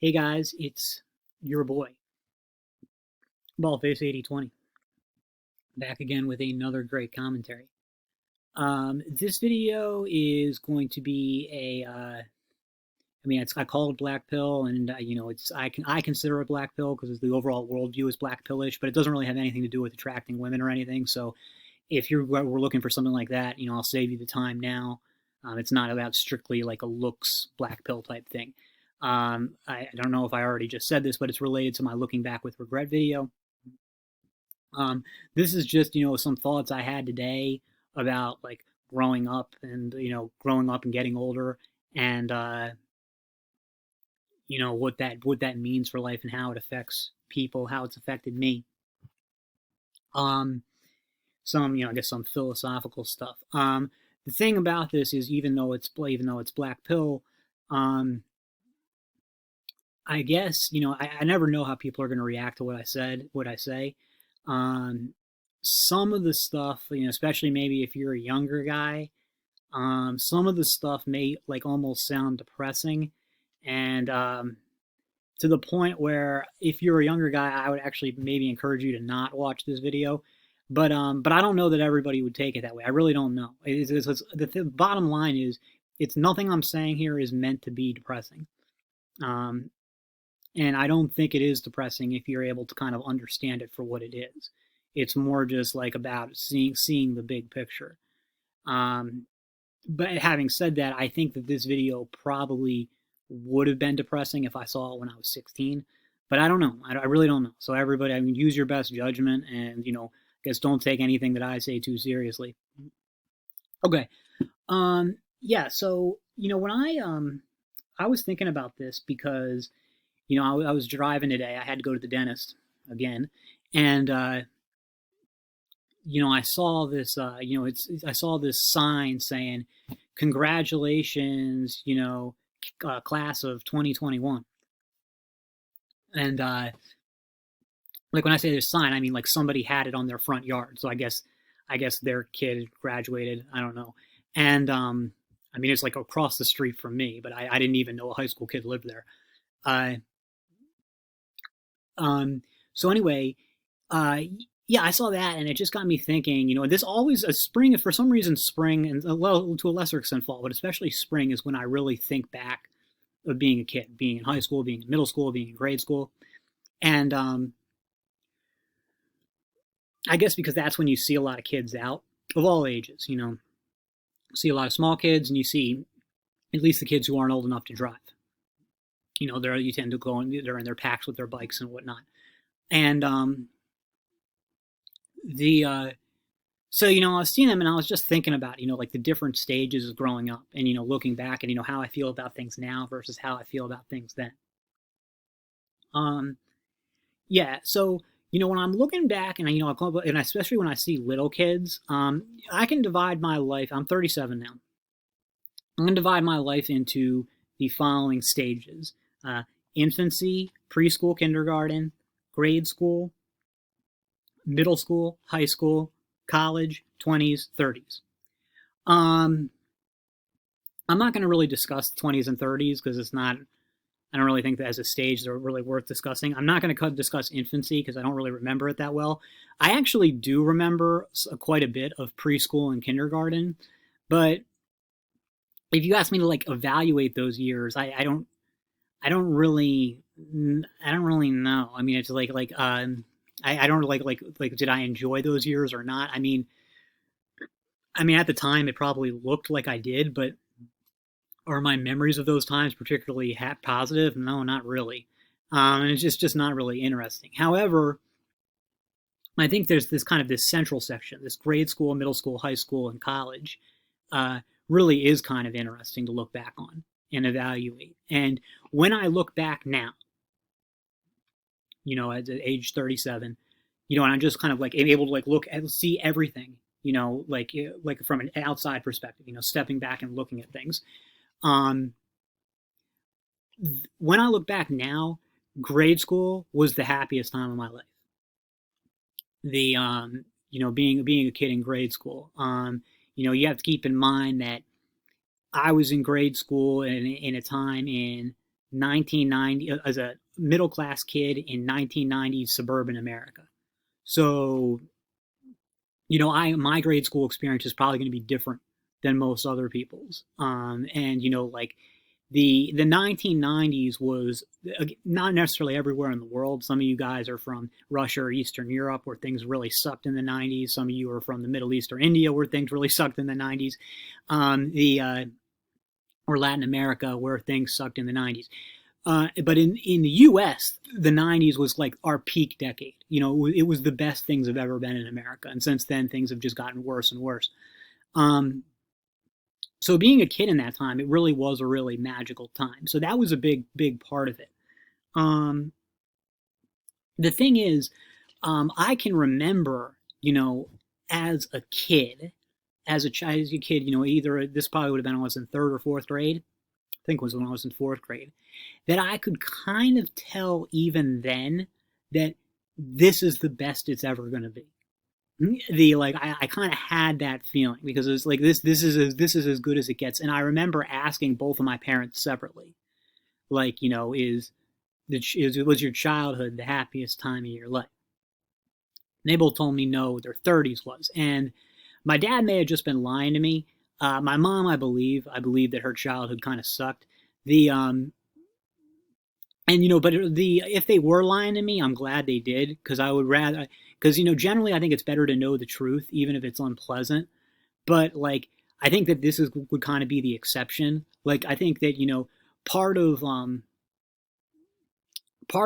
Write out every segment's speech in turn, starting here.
Hey guys, it's your boy, Ballface 8020, back again with another great commentary. This video is going to be I call it Black Pill, and I consider it Black Pill because the overall worldview is Black Pillish, but it doesn't really have anything to do with attracting women or anything. So if we're looking for something like that, I'll save you the time now. It's not about strictly like a looks Black Pill type thing. I don't know if I already just said this, but it's related to my looking back with regret video. This is just some thoughts I had today about like growing up and getting older, and what that means for life and how it affects people, how it's affected me. Some I guess some philosophical stuff. The thing about this is even though it's Black Pill, I guess I never know how people are going to react to what I say. Um, some of the stuff, especially maybe if you're a younger guy, some of the stuff may like almost sound depressing, and to the point where if you're a younger guy, I would actually maybe encourage you to not watch this video. But I don't know that everybody would take it that way. I really don't know. The bottom line is, it's nothing I'm saying here is meant to be depressing. Um, and I don't think it is depressing if you're able to kind of understand it for what it is. It's more just like about seeing the big picture. Um, but having said that, I think that this video probably would have been depressing if I saw it when I was 16. But I don't know. I really don't know. So everybody, use your best judgment, and I guess don't take anything that I say too seriously. Okay. Yeah. So when I was thinking about this because I was driving today. I had to go to the dentist again, and I saw this. I saw this sign saying, "Congratulations, class of 2021." And like when I say this sign, I mean like somebody had it on their front yard. So I guess their kid graduated. I don't know. And it's like across the street from me, but I didn't even know a high school kid lived there. Uh, so anyway, uh, yeah, I saw that, and it just got me thinking. This always a spring. For some reason, spring, and well, to a lesser extent, fall, but especially spring is when I really think back of being a kid, being in high school, being in middle school, being in grade school, and I guess because that's when you see a lot of kids out of all ages. See a lot of small kids, and you see at least the kids who aren't old enough to drive. You tend to go and they're in their packs with their bikes and whatnot, and the so I was seeing them, and I was just thinking about like the different stages of growing up, and looking back, and how I feel about things now versus how I feel about things then. Um, yeah, so when I'm looking back, and and especially when I see little kids, I can divide my life. I'm 37 now. I'm gonna divide my life into the following stages: infancy, preschool, kindergarten, grade school, middle school, high school, college, 20s, 30s. Um, I'm not going to really discuss the 20s and 30s because it's not. I don't really think that as a stage they're really worth discussing. I'm not going to discuss infancy because I don't really remember it that well. I actually do remember quite a bit of preschool and kindergarten, but if you ask me to like evaluate those years, I don't really know. It's I don't like did I enjoy those years or not? At the time it probably looked like I did, but are my memories of those times particularly positive? No, not really. And it's just not really interesting. However, I think there's this central section, this grade school, middle school, high school, and college, uh, really is kind of interesting to look back on and evaluate. And when I look back now, at age 37, and I'm just kind of like able to like look and see everything, like from an outside perspective, stepping back and looking at things. Um, when I look back now, grade school was the happiest time of my life. The being a kid in grade school. You have to keep in mind that I was in grade school in a time in 1990 as a middle class kid in 1990s suburban America. So, I my grade school experience is probably going to be different than most other people's. And like the 1990s was not necessarily everywhere in the world. Some of you guys are from Russia or Eastern Europe where things really sucked in the 90s. Some of you are from the Middle East or India where things really sucked in the 90s. The Or Latin America where things sucked in the 90s. But in the U.S., the 90s was like our peak decade. It was the best things have ever been in America. And since then, things have just gotten worse and worse. So being a kid in that time, it really was a really magical time. So that was a big, big part of it. The thing is, I can remember, as a kid, either this probably would have been when I was in third or fourth grade. I think it was when I was in fourth grade, that I could kind of tell even then that this is the best it's ever going to be. I kind of had that feeling because it's like this is as good as it gets. And I remember asking both of my parents separately, like, was your childhood the happiest time of your life? And they both told me no, their 30s was. And my dad may have just been lying to me. My mom, I believe that her childhood kind of sucked. But if they were lying to me, I'm glad they did, because I would rather, because generally I think it's better to know the truth, even if it's unpleasant. But like, I think that would kind of be the exception. Like, I think that part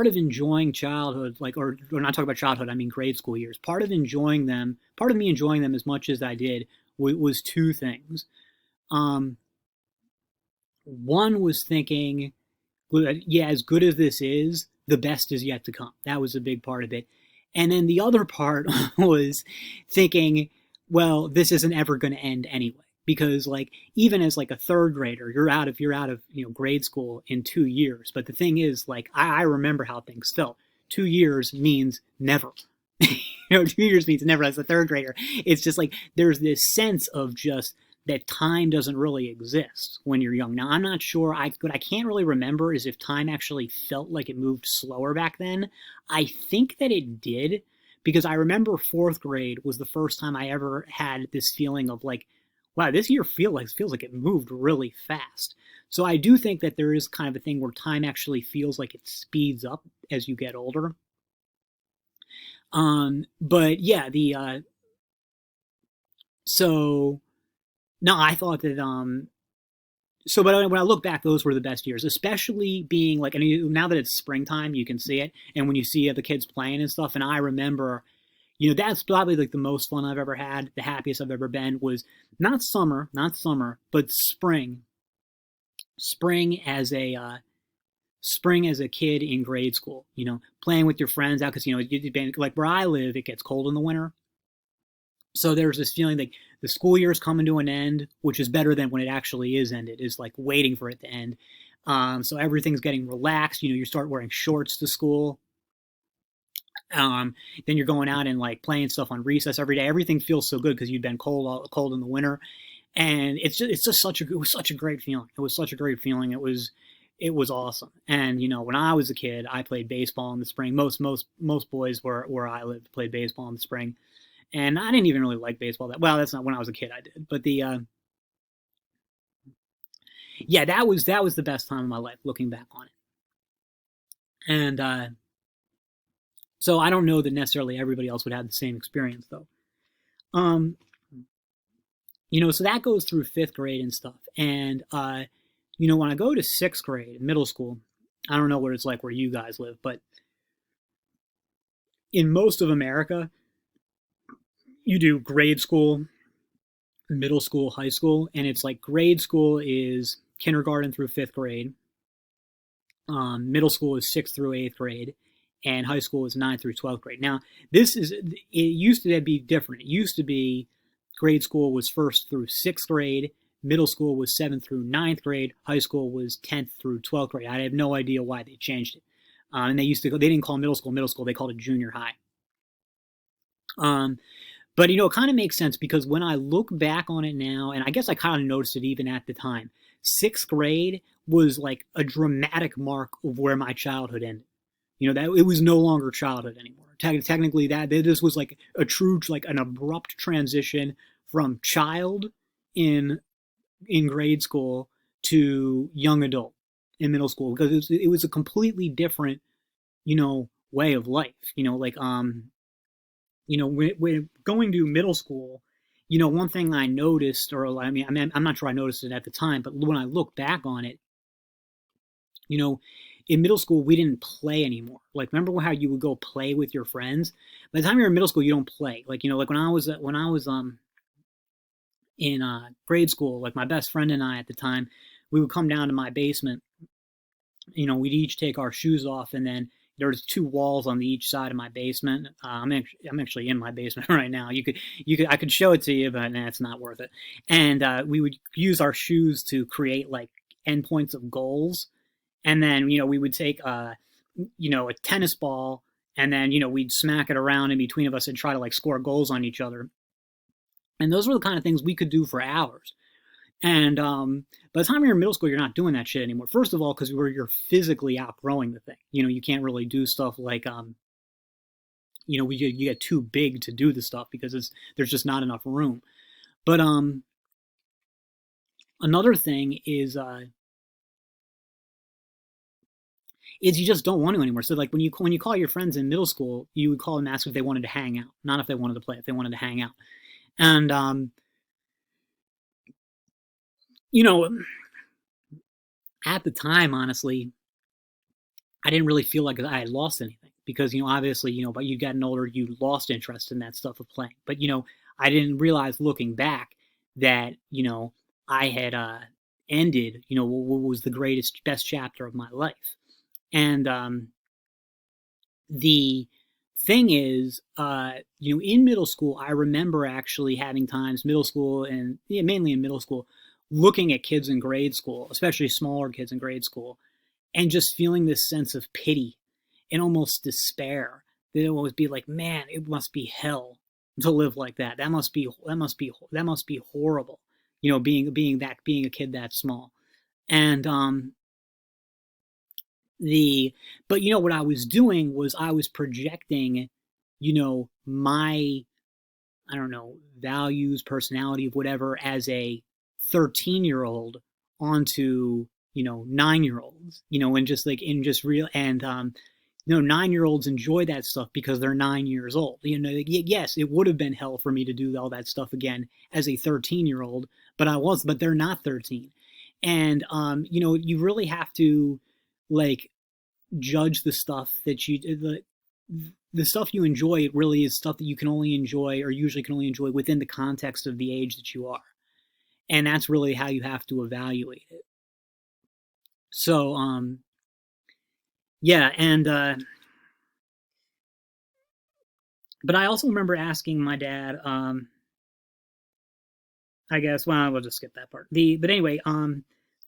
of enjoying childhood, like, or not talking about childhood, I mean grade school years. Part of me enjoying them as much as I did was two things. One was thinking, yeah, as good as this is, the best is yet to come. That was a big part of it. And then the other part was thinking, well, this isn't ever going to end anyway. Because like, even as like a third grader, you're out of grade school in 2 years. But the thing is, like, I remember how things felt. 2 years means never. 2 years means never as a third grader. It's just like there's this sense of just that time doesn't really exist when you're young. Now, I'm not sure. What I can't really remember is if time actually felt like it moved slower back then. I think that it did, because I remember fourth grade was the first time I ever had this feeling of like, wow, this year feels like it moved really fast. So I do think that there is kind of a thing where time actually feels like it speeds up as you get older. But yeah, so no, I thought that but when I look back, those were the best years, especially being like, and now that it's springtime, you can see it, and when you see the kids playing and stuff, and I remember, that's probably like the most fun I've ever had, the happiest I've ever been was not summer, but spring. Spring as a kid in grade school, playing with your friends out, because like where I live, it gets cold in the winter. So there's this feeling like the school year is coming to an end, which is better than when it actually is ended, is like waiting for it to end. So everything's getting relaxed. You start wearing shorts to school. Then you're going out and like playing stuff on recess every day. Everything feels so good because you've been cold in the winter, and it was such a great feeling. It was such a great feeling. It was awesome. And when I was a kid, I played baseball in the spring. Most boys where I lived played baseball in the spring. And I didn't even really like baseball that well. That's not when I was a kid. I did, but yeah, that was the best time of my life, looking back on it. And so I don't know that necessarily everybody else would have the same experience, though. So that goes through fifth grade and stuff. And when I go to sixth grade, middle school, I don't know what it's like where you guys live, but in most of America, you do grade school, middle school, high school, and it's like grade school is kindergarten through fifth grade, middle school is sixth through eighth grade, and high school is ninth through 12th grade. Now, it used to be different. It used to be grade school was first through sixth grade, middle school was seventh through ninth grade, high school was 10th through 12th grade. I have no idea why they changed it. And they didn't call middle school, they called it junior high. But it kind of makes sense, because when I look back on it now, and I guess I kind of noticed it even at the time, sixth grade was like a dramatic mark of where my childhood ended. That it was no longer childhood anymore. Technically, that this was like a true, like an abrupt transition from child in grade school to young adult in middle school, because it was a completely different, way of life. Like when going to middle school, one thing I noticed, or I mean, I'm not sure I noticed it at the time, but when I look back on it, you know, in middle school we didn't play anymore. Like, remember how you would go play with your friends? By the time you're in middle school, you don't play. Like, like when I was in grade school, like my best friend and I at the time, we would come down to my basement. We'd each take our shoes off, and then there's two walls on each side of my basement. I'm actually in my basement right now. I could show it to you, but nah, it's not worth it. And we would use our shoes to create like endpoints of goals, and then we would take a tennis ball, and then we'd smack it around in between of us and try to like score goals on each other. And those were the kind of things we could do for hours. And by the time you're in middle school, you're not doing that shit anymore. First of all, because you're physically outgrowing the thing. You can't really do stuff like you get too big to do the stuff because there's just not enough room. But another thing is you just don't want to anymore. So like when you call your friends in middle school, you would call them, ask if they wanted to hang out, not if they wanted to play, if they wanted to hang out. And at the time, honestly, I didn't really feel like I had lost anything because obviously but you gotten older, you lost interest in that stuff of playing. But I didn't realize looking back that I had ended what was the best chapter of my life. And the thing is, in middle school, I remember actually having times, middle school and mainly in middle school, looking at kids in grade school, especially smaller kids in grade school, and just feeling this sense of pity and almost despair. That it would be like, man, it must be hell to live like that. That must be horrible. Being a kid that small. And but what I was doing was I was projecting, my, I don't know, values, personality, whatever, as a 13-year-old onto 9-year-olds, and just like in just real. And 9-year-olds enjoy that stuff because they're 9 years old. Yes, it would have been hell for me to do all that stuff again as a 13-year-old, but they're not 13. And you really have to like judge the stuff that the stuff you enjoy. Really is stuff that you can only enjoy, or usually can only enjoy, within the context of the age that you are. And that's really how you have to evaluate it. So yeah. And but I also remember asking my dad, I guess, well, we'll just skip that part. But anyway,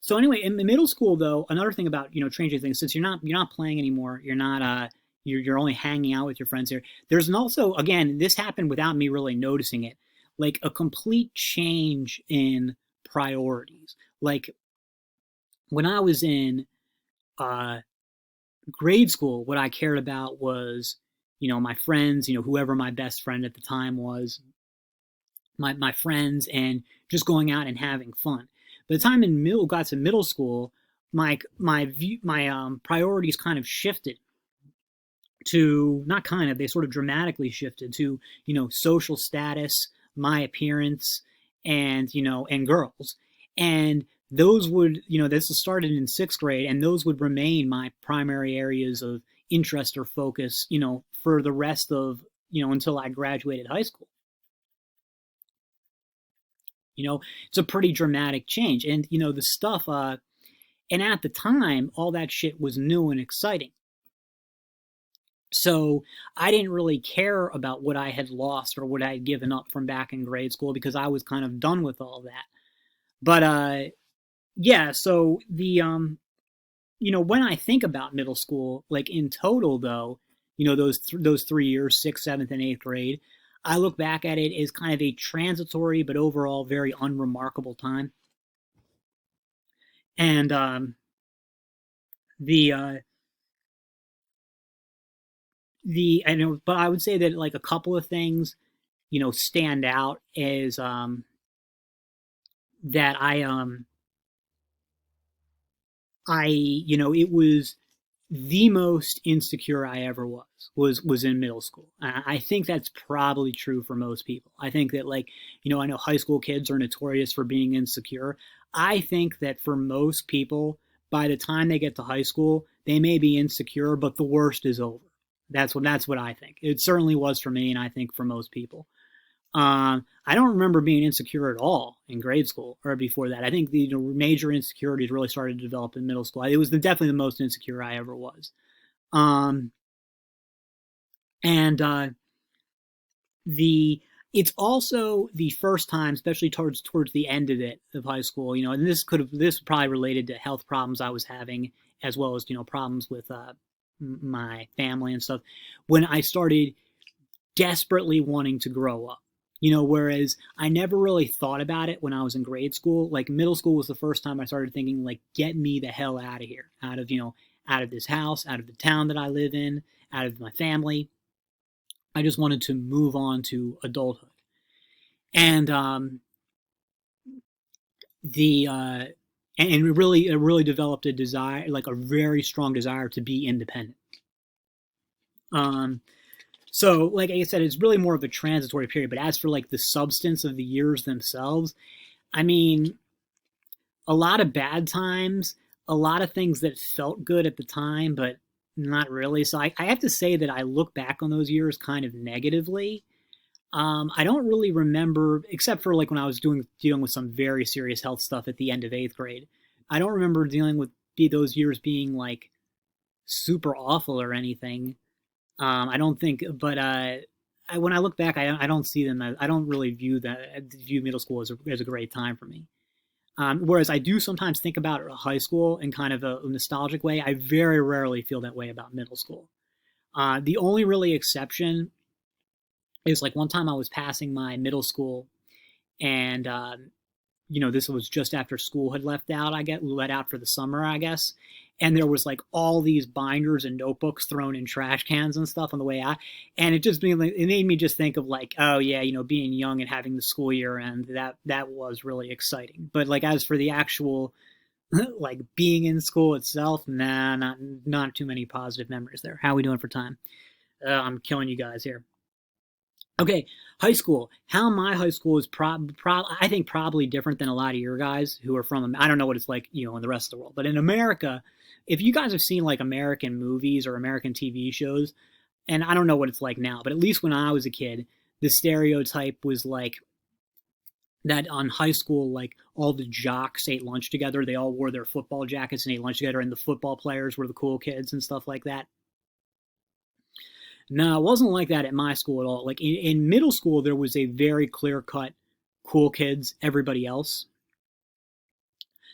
so anyway, in middle school though, another thing about changing things, since you're not playing anymore, you're not you're only hanging out with your friends here. There's also, again, this happened without me really noticing it, like a complete change in priorities. Like when I was in grade school, what I cared about was my friends, whoever my best friend at the time was, my friends, and just going out and having fun. By the time got to middle school, my priorities kind of shifted to, not kind of, they sort of dramatically shifted to social status, my appearance, and and girls. And those would, this started in 6th grade, and those would remain my primary areas of interest or focus for the rest of until I graduated high school. It's a pretty dramatic change. And the stuff and at the time all that shit was new and exciting, so I didn't really care about what I had lost or what I had given up from back in grade school, because I was kind of done with all that. But yeah, so when I think about middle school, like in total though, those 3 years, 6th, 7th, and 8th grade, I look back at it as kind of a transitory but overall very unremarkable time. And the I know, but I would say that like a couple of things, stand out is that it was the most insecure I ever was in middle school. I think that's probably true for most people. I think that like, I know high school kids are notorious for being insecure. I think that for most people, by the time they get to high school, they may be insecure, but the worst is over. That's what I think. It certainly was for me, and I think for most people. I don't remember being insecure at all in grade school or before that. I think the major insecurities really started to develop in middle school. It was definitely the most insecure I ever was. Um, and the it's also the first time, especially towards the end of high school, and this probably related to health problems I was having, as well as problems with my family and stuff, when I started desperately wanting to grow up. Whereas I never really thought about it when I was in grade school. Like middle school was the first time I started thinking, like, get me the hell out of here, out of this house, out of the town that I live in, out of my family. I just wanted to move on to adulthood. And the and it really developed a desire, like a very strong desire to be independent. Um, So, like I said, it's really more of a transitory period. But as for like the substance of the years themselves, I mean, a lot of bad times, a lot of things that felt good at the time, but not really. So I have to say that I look back on those years kind of negatively. I don't really remember, except for like when I was dealing with some very serious health stuff at the end of eighth grade. I don't remember dealing with those years being like super awful or anything. I don't think, but when I look back, I don't see them. I don't really view middle school as a great time for me. Whereas I do sometimes think about high school in kind of a nostalgic way. I very rarely feel that way about middle school. The only really exception is like one time I was passing my middle school, and this was just after school had let out for the summer, I guess. And there was like all these binders and notebooks thrown in trash cans and stuff on the way out. And it made me just think of like, oh yeah, being young and having the school year end, that was really exciting. But like as for the actual like being in school itself, nah, not too many positive memories there. How are we doing for time? I'm killing you guys here. Okay, high school. How my high school is I think probably different than a lot of your guys who are from. I don't know what it's like, in the rest of the world, but in America, if you guys have seen like American movies or American TV shows, and I don't know what it's like now, but at least when I was a kid, the stereotype was like that on high school, like all the jocks ate lunch together. They all wore their football jackets and ate lunch together, and the football players were the cool kids and stuff like that. No, it wasn't like that at my school at all. Like in middle school, there was a very clear cut cool kids, everybody else.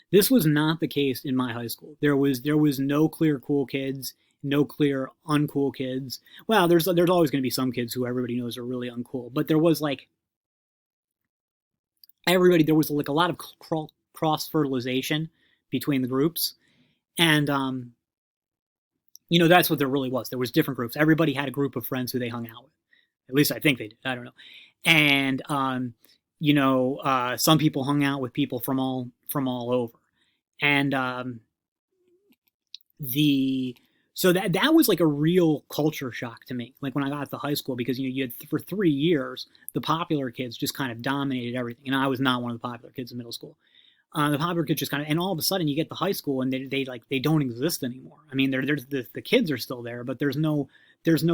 This was not the case in my high school. There was no clear cool kids, no clear uncool kids. Well, there's always going to be some kids who everybody knows are really uncool, but there was like everybody. There was like a lot of cross fertilization between the groups, and that's what there really was. There was different groups. Everybody had a group of friends who they hung out with. At least I think they did. I don't know. And some people hung out with people from all over. And the so that was like a real culture shock to me. Like when I got to high school, because you had for 3 years the popular kids just kind of dominated everything, and I was not one of the popular kids in middle school. The popular kids just kind of, and all of a sudden you get to high school and they don't exist anymore. I mean, there's the kids are still there, but there's no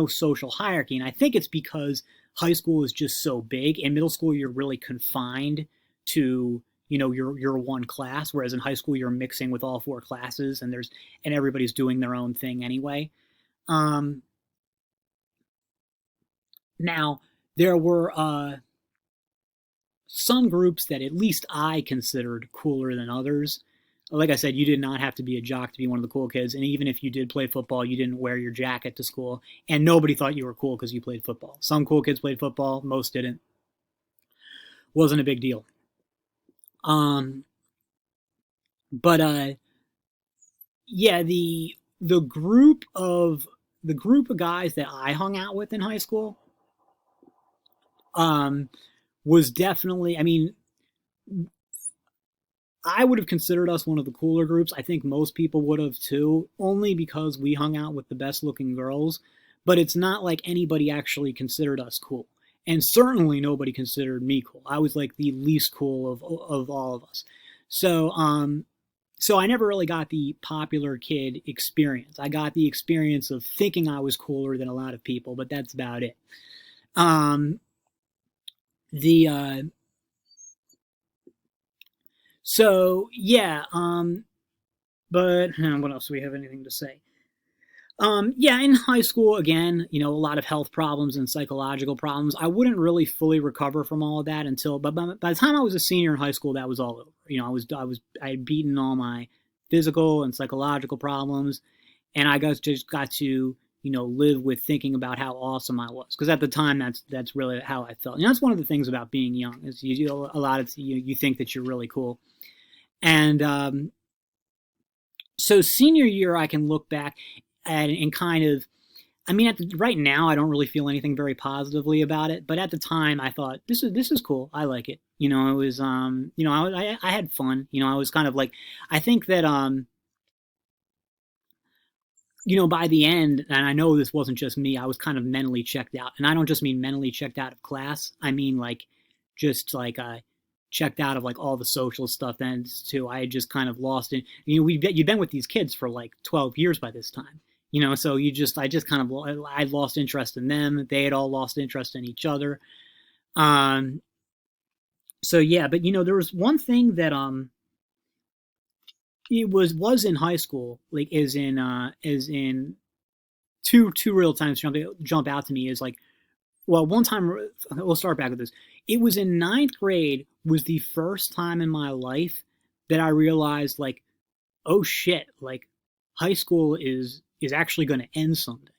social hierarchy, and I think it's because high school is just so big. In middle school, you're really confined to your one class, whereas in high school you're mixing with all four classes, and everybody's doing their own thing anyway. Um, Now there were some groups that at least I considered cooler than others. Like I said, you did not have to be a jock to be one of the cool kids, and even if you did play football, you didn't wear your jacket to school, and nobody thought you were cool because you played football. Some cool kids played football, most didn't. Wasn't a big deal. Um, but yeah, the the group of the group of guys that I hung out with in high school um, was definitely. I mean, I would have considered us one of the cooler groups. I think most people would have too, only because we hung out with the best looking girls. But it's not like anybody actually considered us cool. And certainly nobody considered me cool. I was like the least cool of all of us. So so I never really got the popular kid experience. I got the experience of thinking I was cooler than a lot of people, but that's about it. Um the So yeah, but what else do we have anything to say? Yeah, in high school, again, a lot of health problems and psychological problems. I wouldn't really fully recover from all of that until, but by the time I was a senior in high school, that was all over. I had beaten all my physical and psychological problems, and I just got to, live with thinking about how awesome I was. Because at the time, that's really how I felt. That's one of the things about being young is a lot of you think that you're really cool, and so senior year, I can look back and kind of, I mean, right now, I don't really feel anything very positively about it. But at the time, I thought this is cool. I like it. It was I had fun. I was kind of like, I think that by the end, and I know this wasn't just me, I was kind of mentally checked out. And I don't just mean mentally checked out of class. I mean like just like checked out of like all the social stuff then too. I had just kind of lost it. You've been with these kids for like 12 years by this time. So I just kind of, I lost interest in them. They had all lost interest in each other. Um, so yeah, but there was one thing that, it was in high school, like as in two real times jump out to me is like, well, one time, we'll start back with this. It was in ninth grade was the first time in my life that I realized like, oh shit, like high school is actually going to end someday.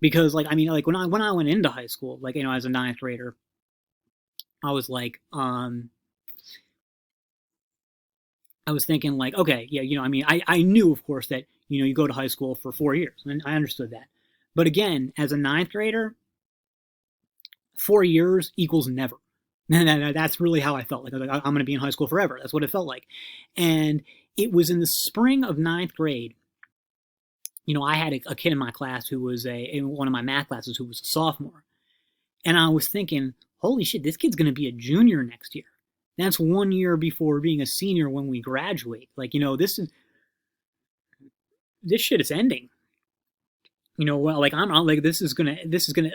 Because like, I mean, like when I went into high school, like, as a ninth grader, I was like, I was thinking like, okay, yeah, I mean, I knew of course that, you go to high school for 4 years and I understood that. But again, as a ninth grader, 4 years equals never. That's really how I felt. Like I'm going to be in high school forever. That's what it felt like. And it was in the spring of ninth grade. I had a kid in my class who was in one of my math classes who was a sophomore. And I was thinking, holy shit, this kid's going to be a junior next year. That's 1 year before being a senior when we graduate. Like, this shit is ending. Well, like I'm like this is gonna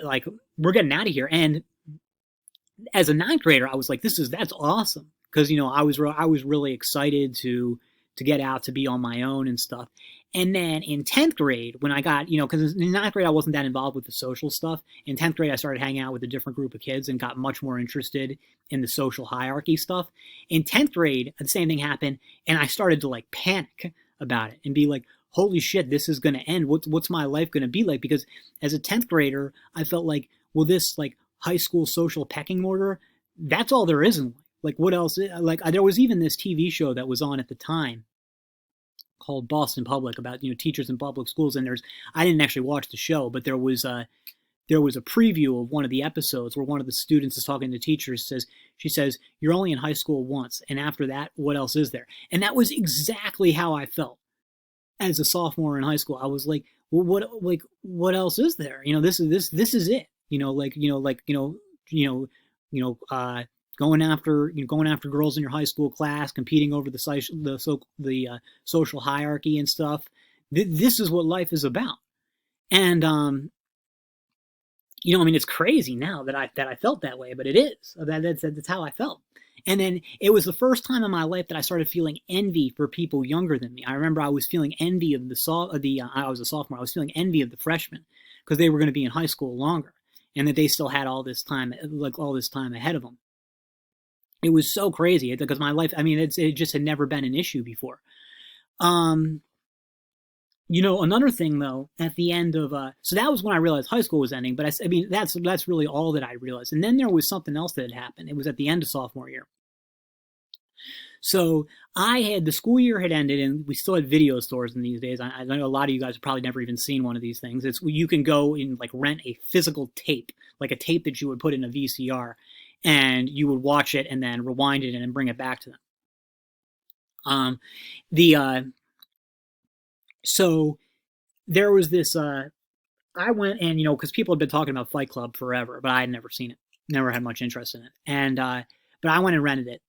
like we're getting out of here. And as a ninth grader, I was like, that's awesome because I was really excited to get out to be on my own and stuff. And then in 10th grade, when I got, because in ninth grade, I wasn't that involved with the social stuff. In 10th grade, I started hanging out with a different group of kids and got much more interested in the social hierarchy stuff. In 10th grade, the same thing happened. And I started to like panic about it and be like, holy shit, this is going to end. What's my life going to be like? Because as a 10th grader, I felt like, well, this like high school social pecking order, that's all there is in life. Like what else? Like there was even this TV show that was on at the time called Boston Public about teachers in public schools, and I didn't actually watch the show, but there was a preview of one of the episodes where one of the students is talking to teachers. She says you're only in high school once, and after that, what else is there? And that was exactly how I felt as a sophomore in high school. I was like, well, what else is there? This is it. Going after girls in your high school class, competing over the social hierarchy and stuff. This is what life is about. And I mean, it's crazy now that I felt that way, but it is. That's how I felt. And then it was the first time in my life that I started feeling envy for people younger than me. I remember I was feeling envy of I was a sophomore. I was feeling envy of the freshmen because they were going to be in high school longer, and that they still had all this time ahead of them. It was so crazy because my life, I mean, it just had never been an issue before. Another thing though, at the end of, so that was when I realized high school was ending, but I mean, that's really all that I realized. And then there was something else that had happened. It was at the end of sophomore year. So the school year had ended, and we still had video stores in these days. I know a lot of you guys have probably never even seen one of these things. You can go and like rent a physical tape, like a tape that you would put in a VCR, and you would watch it and then rewind it and then bring it back to them. The So there was this. I went and because people had been talking about Fight Club forever, but I had never seen it, never had much interest in it, and but I went and rented it.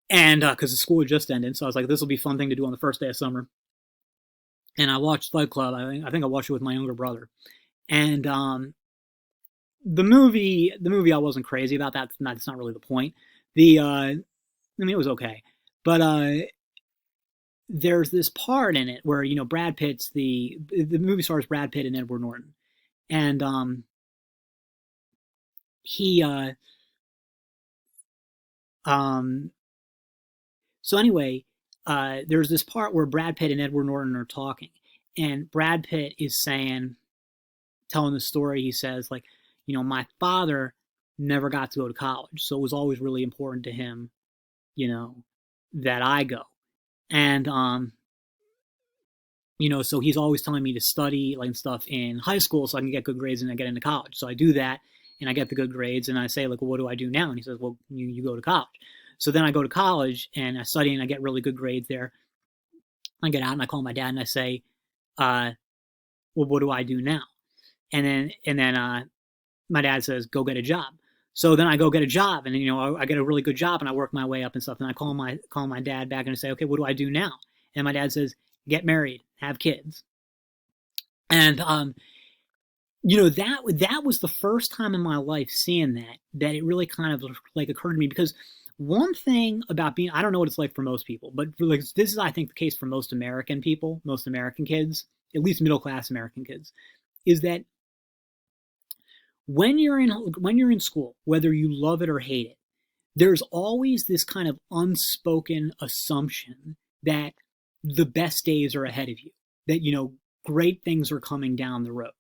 And because the school had just ended, so I was like, this will be a fun thing to do on the first day of summer. And I watched Fight Club. I think I watched it with my younger brother. And the movie I wasn't crazy about. That's not really the point. I mean, it was okay, but there's this part in it where Brad Pitt's the movie stars Brad Pitt and Edward Norton, and he so anyway, there's this part where Brad Pitt and Edward Norton are talking, and Brad Pitt is telling the story. He says, like, my father never got to go to college, so it was always really important to him, that I go. And so he's always telling me to study like stuff in high school so I can get good grades and I get into college. So I do that and I get the good grades and I say, like, well, what do I do now? And he says, well, you go to college. So then I go to college and I study and I get really good grades there. I get out and I call my dad and I say, well, what do I do now? And then my dad says, go get a job. So then I go get a job and I get a really good job and I work my way up and stuff. And I call my dad back and I say, okay, what do I do now? And my dad says, get married, have kids. And that was the first time in my life seeing that it really kind of like occurred to me, because one thing about I don't know what it's like for most people, but like this is, I think, the case for most American people, most American kids, at least middle class American kids, is that when you're in school, whether you love it or hate it, there's always this kind of unspoken assumption that the best days are ahead of you, that great things are coming down the road,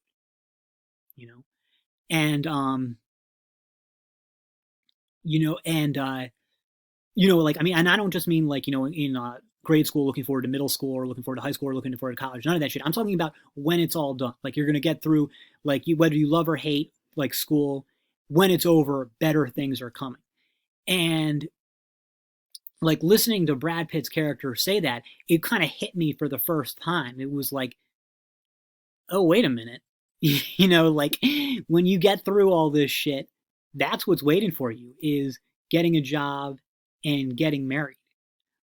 and like, I mean, and I don't just mean like, in grade school looking forward to middle school or looking forward to high school or looking forward to college. None of that shit. I'm talking about when it's all done. Like, you're going to get through, like, whether you love or hate, like, school, when it's over, better things are coming. And like, listening to Brad Pitt's character say that, it kind of hit me for the first time. It was like, oh, wait a minute. Like, when you get through all this shit, that's what's waiting for you, is getting a job and getting married.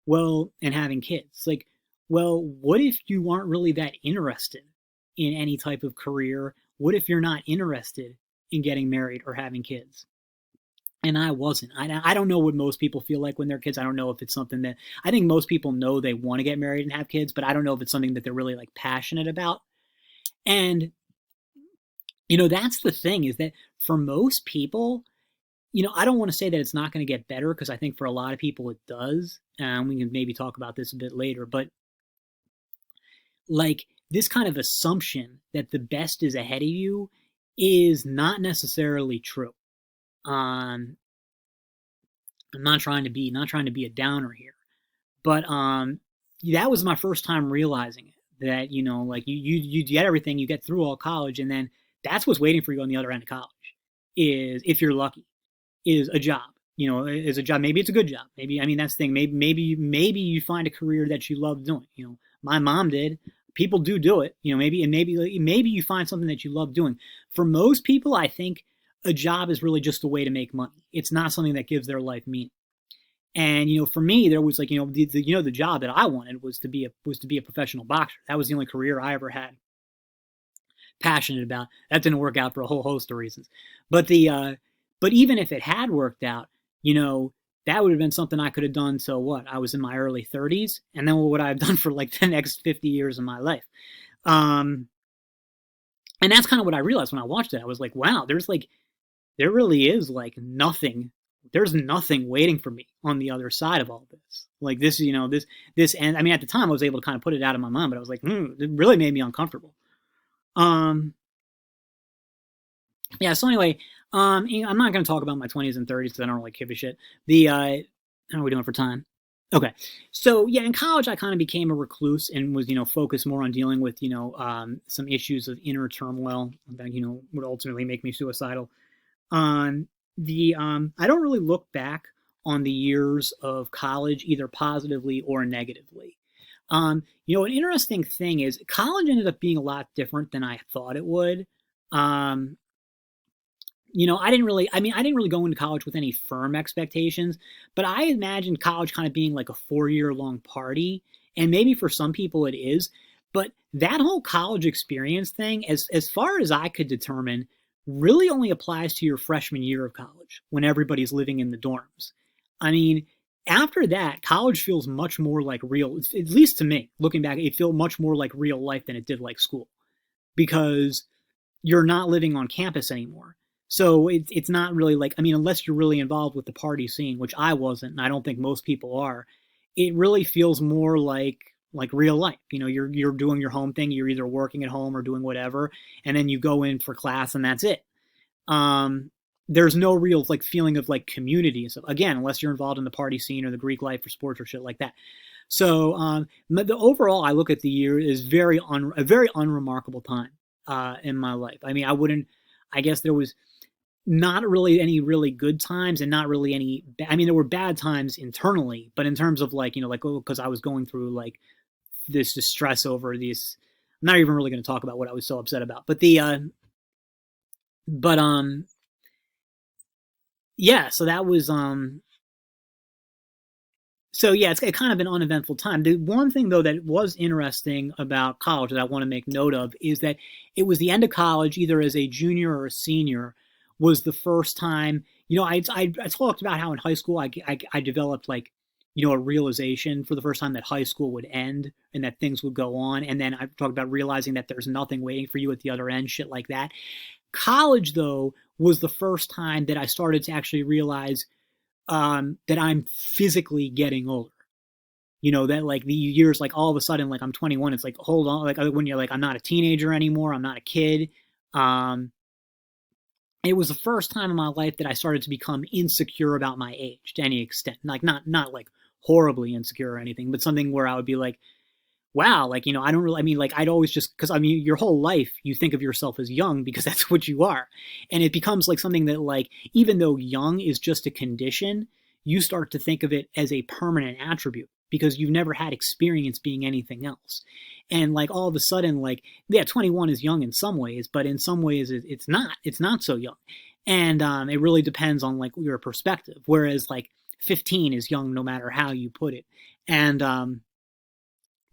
Well, and having kids. Like, well, what if you aren't really that interested in any type of career? What if you're not interested in getting married or having kids? And I wasn't. I don't know what most people feel like when they're kids. I don't know if it's something that, I think most people know they want to get married and have kids, but I don't know if it's something that they're really like passionate about. And that's the thing, is that for most people, I don't want to say that it's not going to get better, because I think for a lot of people it does. We can maybe talk about this a bit later, but like, this kind of assumption that the best is ahead of you is not necessarily true. I'm not trying to be a downer here, but that was my first time realizing it, that like, you get everything, you get through all college, and then that's what's waiting for you on the other end of college, is, if you're lucky, is a job. Is a job. Maybe it's a good job. Maybe, I mean, that's the thing. Maybe you find a career that you love doing. My mom did. People do it. Maybe you find something that you love doing. For most people, I think a job is really just a way to make money. It's not something that gives their life meaning. And for me, there was like, the job that I wanted was to be a professional boxer. That was the only career I ever had passionate about. That didn't work out for a whole host of reasons. But even if it had worked out, that would have been something I could have done. So what? I was in my early 30s, and then what would I have done for like the next 50 years of my life? And that's kind of what I realized when I watched it. I was like, wow, there really is like nothing. There's nothing waiting for me on the other side of all this. Like, this, and I mean, at the time I was able to kind of put it out of my mind, but I was like, it really made me uncomfortable. Yeah. So anyway, I'm not going to talk about my 20s and 30s because I don't really give a shit. How are we doing for time? Okay. So yeah, in college, I kind of became a recluse and was, focused more on dealing with, some issues of inner turmoil that, would ultimately make me suicidal. I don't really look back on the years of college either positively or negatively. An interesting thing is college ended up being a lot different than I thought it would. Um, I didn't really go into college with any firm expectations, but I imagined college kind of being like a 4 year long party. And maybe for some people it is, but that whole college experience thing, as far as I could determine, really only applies to your freshman year of college when everybody's living in the dorms. I mean, after that, college feels much more like real, at least to me, looking back, it feels much more like real life than it did like school because you're not living on campus anymore. So it's not really like, I mean, unless you're really involved with the party scene, which I wasn't, and I don't think most people are, it really feels more like real life. You're doing your home thing. You're either working at home or doing whatever, and then you go in for class, and that's it. There's no real like feeling of like community. So again, unless you're involved in the party scene or the Greek life or sports or shit like that. So the overall, I look at the year is a very unremarkable time in my life. I mean, I guess there was not really any really good times and not really any, I mean, there were bad times internally, but in terms of like, like, oh, because I was going through like this distress over these, I'm not even really going to talk about what I was so upset about, but but, yeah, so that was, so yeah, it's kind of an uneventful time. The one thing though that was interesting about college that I want to make note of is that it was the end of college, either as a junior or a senior, was the first time. I talked about how in high school I developed like a realization for the first time that high school would end and that things would go on, and then I talked about realizing that there's nothing waiting for you at the other end, shit like that. College though was the first time that I started to actually realize that I'm physically getting older. That like the years, like all of a sudden, like I'm 21. It's like, hold on, like when you're like, I'm not a teenager anymore. I'm not a kid. Um, it was the first time in my life that I started to become insecure about my age to any extent. Like not like horribly insecure or anything, but something where I would be like, wow, like, I don't really, I mean, like, I'd always just, because I mean, your whole life, you think of yourself as young because that's what you are. And it becomes like something that, like, even though young is just a condition, you start to think of it as a permanent attribute because you've never had experience being anything else. And like all of a sudden, like, yeah, 21 is young in some ways, but in some ways it's not so young. And it really depends on like your perspective. Whereas like 15 is young no matter how you put it. And,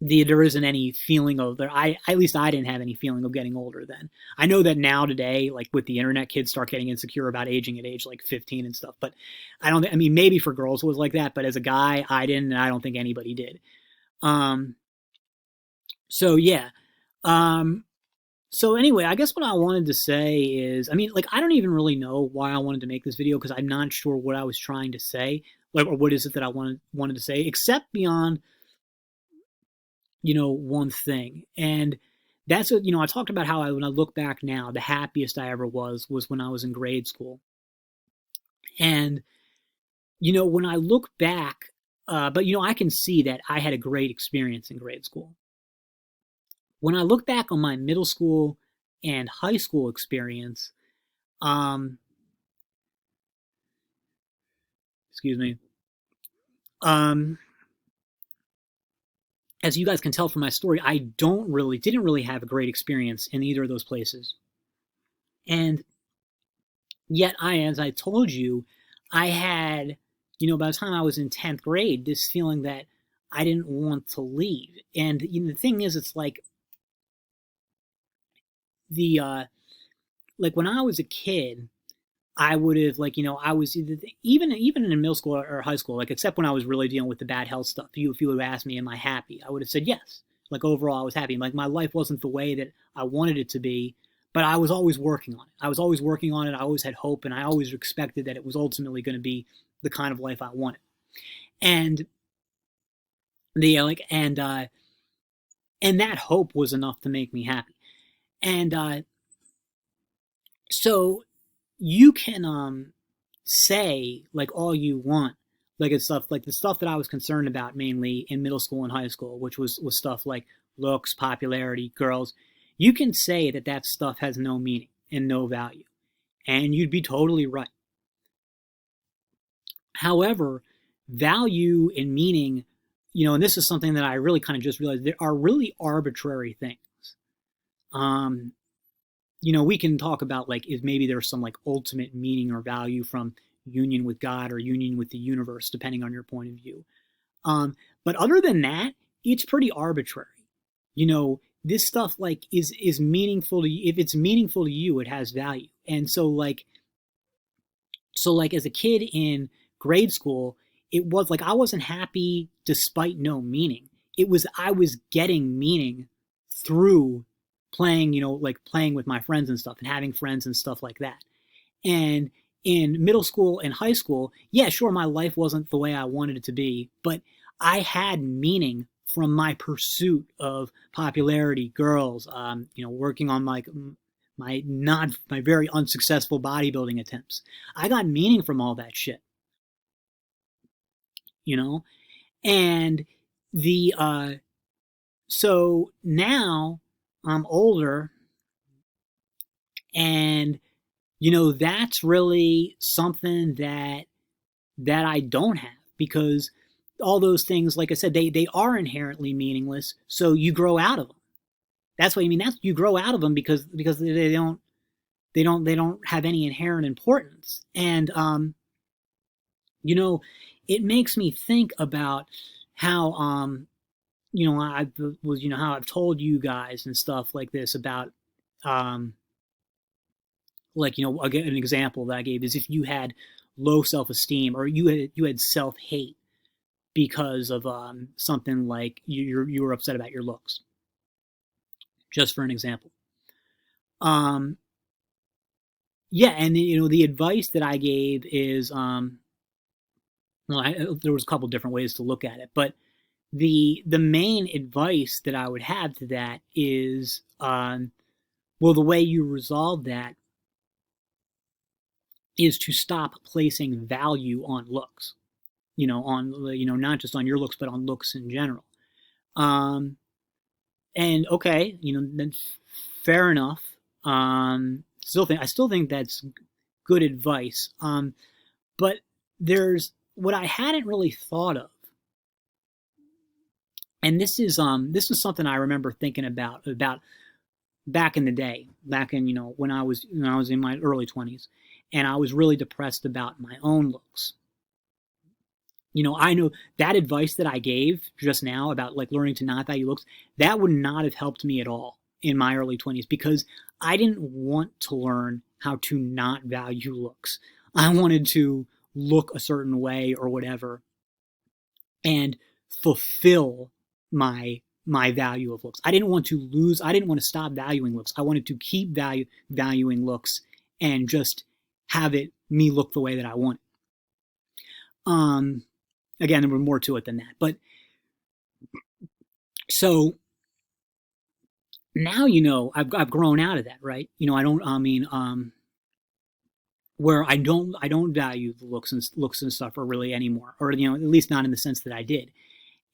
there isn't any feeling of there. At least I didn't have any feeling of getting older then. I know that now today, like with the internet, kids start getting insecure about aging at age like 15 and stuff. But I don't. I mean, maybe for girls it was like that, but as a guy, I didn't, and I don't think anybody did. Um. So yeah. Um. So anyway, I guess what I wanted to say is, I mean, like I don't even really know why I wanted to make this video because I'm not sure what I was trying to say, like, or what is it that I wanted to say, except beyond one thing. And that's what, I talked about how when I look back now, the happiest I ever was when I was in grade school. And, when I look back, but, I can see that I had a great experience in grade school. When I look back on my middle school and high school experience, um, excuse me, um, as you guys can tell from my story, I didn't really have a great experience in either of those places. And yet as I told you, I had, by the time I was in 10th grade, this feeling that I didn't want to leave. And the thing is, it's like like when I was a kid, I would have like, I was even in middle school or high school, like except when I was really dealing with the bad health stuff. If you would have asked me, am I happy? I would have said yes. Like overall, I was happy. Like my life wasn't the way that I wanted it to be, but I was always working on it. I was always working on it. I always had hope, and I always expected that it was ultimately going to be the kind of life I wanted. And the like, and that hope was enough to make me happy. And so you can say like all you want Like it's stuff like the stuff that I was concerned about mainly in middle school and high school, which was stuff like looks, popularity, girls. You can say that that stuff has no meaning and no value, and you'd be totally right. However, value and meaning, and this is something that I really kind of just realized, there are really arbitrary things. Um, we can talk about like if maybe there's some like ultimate meaning or value from union with God or union with the universe, depending on your point of view. But other than that, it's pretty arbitrary. This stuff like is meaningful to you. If it's meaningful to you, it has value. And so like as a kid in grade school, it was like I wasn't happy despite no meaning. It was I was getting meaning through playing, like playing with my friends and stuff and having friends and stuff like that. And in middle school and high school, yeah, sure, my life wasn't the way I wanted it to be, but I had meaning from my pursuit of popularity, girls, working on my very unsuccessful bodybuilding attempts. I got meaning from all that shit, you know, and the so now I'm older, and that's really something that I don't have, because all those things, like I said, they are inherently meaningless. So you grow out of them. That's what I mean. That's you grow out of them because they don't have any inherent importance. And it makes me think about how I was how I've told you guys and stuff like this about again, an example that I gave is if you had low self-esteem or you had self-hate because of something like you were upset about your looks, just for an example. Yeah, and the advice that I gave is there was a couple different ways to look at it, but the main advice that I would have to that is the way you resolve that is to stop placing value on looks, not just on your looks, but on looks in general. And okay, then fair enough. I still think that's good advice. But there's what I hadn't really thought of, and this is something I remember thinking about back in the day, back in when I was in my early 20s, and I was really depressed about my own looks. I know that advice that I gave just now about like learning to not value looks, that would not have helped me at all in my early 20s, because I didn't want to learn how to not value looks. I wanted to look a certain way or whatever and fulfill my value of looks. I didn't want to stop valuing looks. I wanted to keep valuing looks and just have me look the way that I want. Again, there was more to it than that. But so now I've grown out of that, right? Where I don't value the looks and stuff or really anymore, or at least not in the sense that I did.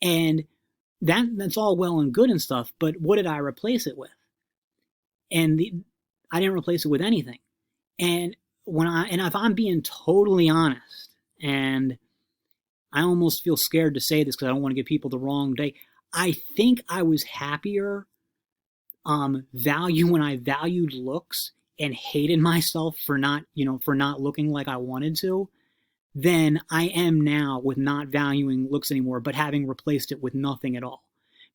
And that's all well and good and stuff, but what did I replace it with? And I didn't replace it with anything. And if I'm being totally honest, and I almost feel scared to say this because I don't want to give people the wrong day, I think I was happier when I valued looks and hated myself for not looking like I wanted to, than I am now with not valuing looks anymore, but having replaced it with nothing at all,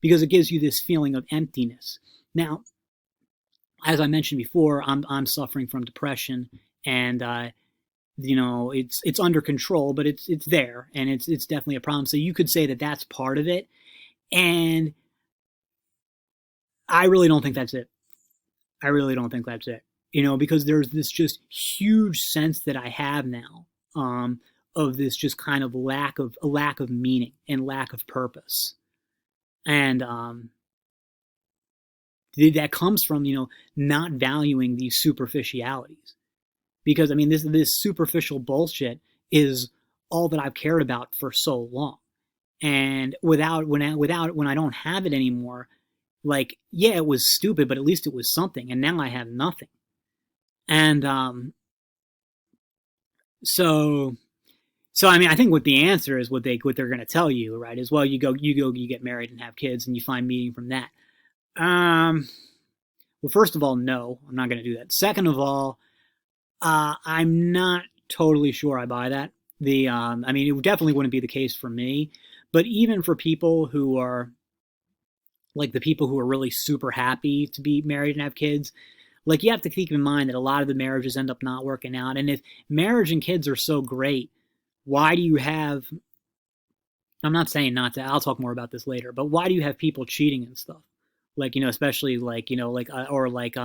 because it gives you this feeling of emptiness. Now, as I mentioned before, I'm suffering from depression, and it's under control, but it's there, and it's definitely a problem. So you could say that that's part of it, and I really don't think that's it. I really don't think that's it. Because there's this just huge sense that I have now of this just kind of lack of meaning and lack of purpose, and that comes from not valuing these superficialities. Because this superficial bullshit is all that I've cared about for so long. And when I don't have it anymore, like, yeah, it was stupid, but at least it was something. And now I have nothing. And so I mean, I think what the answer is, what they're going to tell you, right? Is, well, you get married and have kids, and you find meaning from that. Well, first of all, no, I'm not going to do that. Second of all, I'm not totally sure I buy that. I mean, it definitely wouldn't be the case for me, but even for people who are like the people who are really super happy to be married and have kids, like, you have to keep in mind that a lot of the marriages end up not working out. And if marriage and kids are so great, why do you have, I'm not saying not to, I'll talk more about this later, but why do you have people cheating and stuff? Like, especially like, or like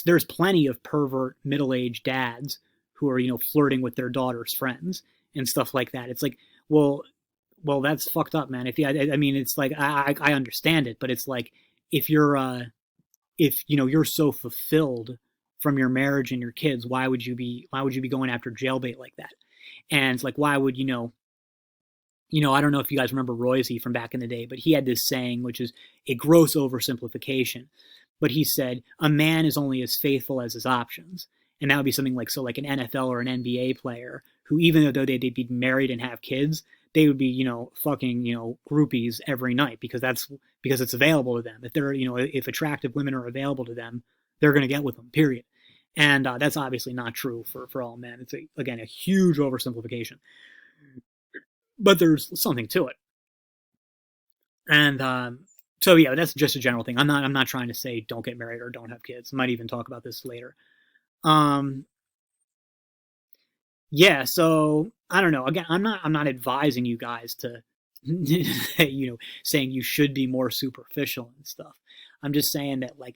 there's plenty of pervert middle-aged dads who are, flirting with their daughter's friends and stuff like that. It's like, that's fucked up, man. If I mean, it's like, I understand it, but it's like, if you're so fulfilled from your marriage and your kids, why would you be going after jailbait like that? And it's like, why would, I don't know if you guys remember Royce from back in the day, but he had this saying, which is a gross oversimplification. But he said, a man is only as faithful as his options. And that would be something like, so like an NFL or an NBA player who, even though they'd be married and have kids, they would be, fucking, groupies every night because it's available to them. If they're, if attractive women are available to them, they're going to get with them, period. And that's obviously not true for all men. It's, again, a huge oversimplification. But there's something to it. And so yeah, that's just a general thing. I'm not trying to say don't get married or don't have kids. I might even talk about this later. Yeah, so I don't know. Again, I'm not advising you guys to saying you should be more superficial and stuff. I'm just saying that, like,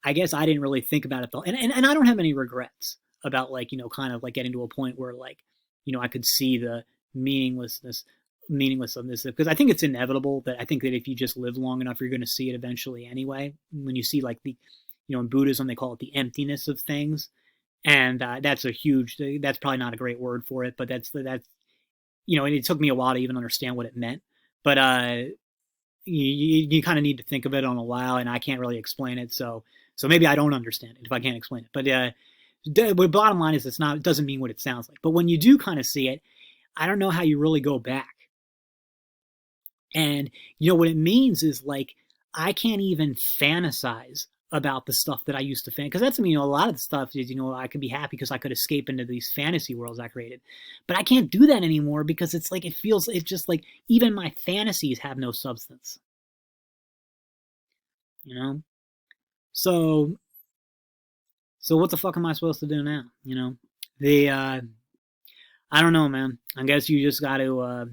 I guess I didn't really think about it though. And I don't have any regrets about, like, kind of like getting to a point where, like, I could see the meaninglessness of this, because I think it's inevitable. That I think that if you just live long enough, you're going to see it eventually anyway. When you see, like, the, in Buddhism they call it the emptiness of things, and that's probably not a great word for it, but that's and it took me a while to even understand what it meant. But you kind of need to think of it on a while, and I can't really explain it, so maybe I don't understand it if I can't explain it. But the bottom line is, it doesn't mean what it sounds like. But when you do kind of see it, I don't know how you really go back. And what it means is, like, I can't even fantasize about the stuff that I used to because that's, a lot of the stuff is, I could be happy because I could escape into these fantasy worlds I created. But I can't do that anymore because it's like, it's just like even my fantasies have no substance. So what the fuck am I supposed to do now? I don't know, man. I guess you just got to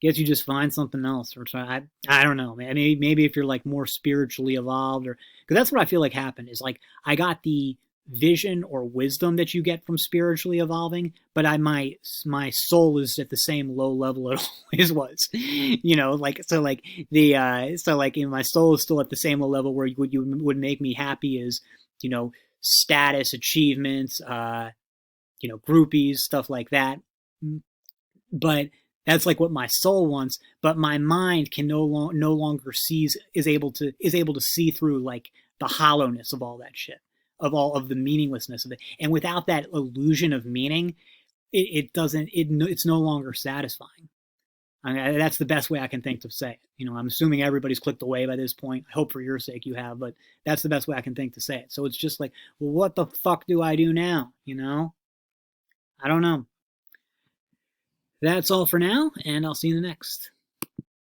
you just find something else or try. I don't know, man. Maybe if you're, like, more spiritually evolved, or because that's what I feel like happened is, like, I got the vision or wisdom that you get from spiritually evolving, but my soul is at the same low level it always was. Like, so like my soul is still at the same low level where what you would make me happy is, status, achievements, groupies, stuff like that. But that's like what my soul wants, but my mind can no longer is able to see through, like, the hollowness of all that shit, of all of the meaninglessness of it. And without that illusion of meaning, it's no longer satisfying. I mean, that's the best way I can think to say it. I'm assuming everybody's clicked away by this point. I hope for your sake you have, but that's the best way I can think to say it. So it's just like, well, what the fuck do I do now? I don't know. That's all for now, and I'll see you in the next.